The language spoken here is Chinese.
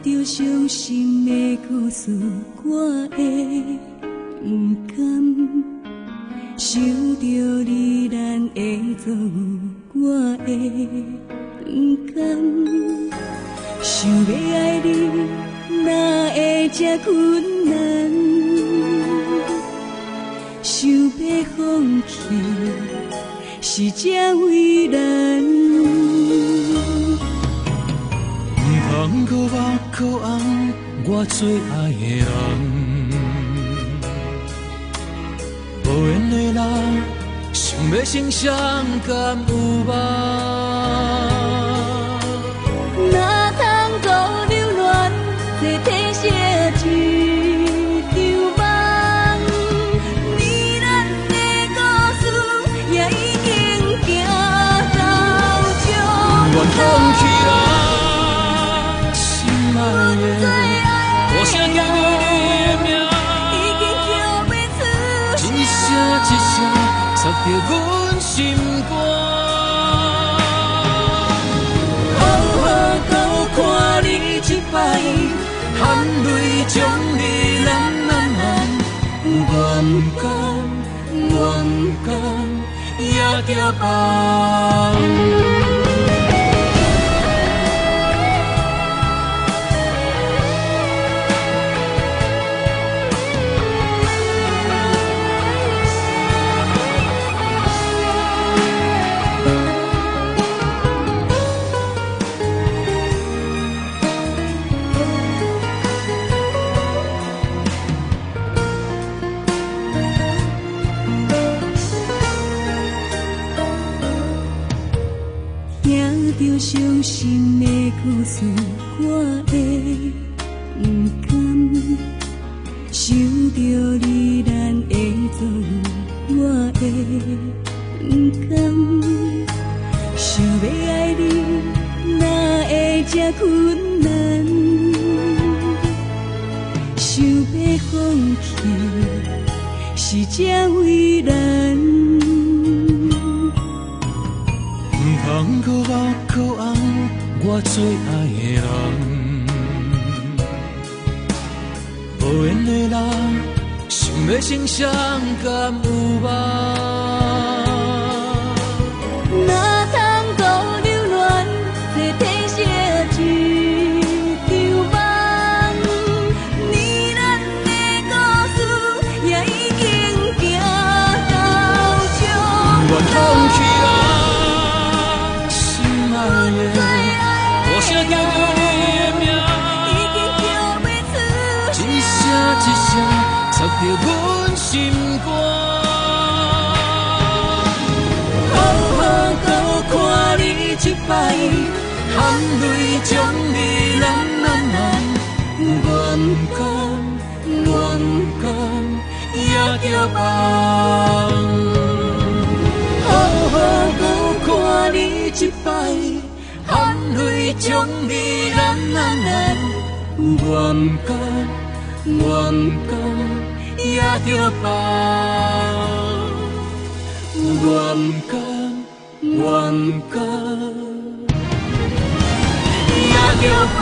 着伤心的故事，我会不甘；想着你咱的错误，我会不甘。想要爱你，哪会这困难？想要放弃，是这为难。不通搁目靠红我最爱的人，无缘的人，想要成双敢有梦？哪通搁留恋，在天写一场梦？你咱的故事也已经行到终。我放弃了心爱的，无声叫着你的名，已经叫要出一声一声插着阮心肝。看你一摆，含泪将你揽揽揽，我不甘，我不甘，也着放。着伤心的故事，我会不甘；想着你咱的错误，我会不甘。想要爱你，哪会这困难？想要放弃，是这为难。不通搁目靠红我最爱的人，无缘的人，想要成双敢有梦？哪通搁留恋，在天写一场梦？你咱的故事也已经行到终。我放弃了。无声叫着你的名，已经叫要出一声一声插着阮心肝。好好搁看你一摆，含泪将你揽揽揽，我不甘，我不甘，也着放。好好搁看你一摆。含泪将你揽揽揽，我不甘，我不甘，也着放。我不甘，我不甘，也着放。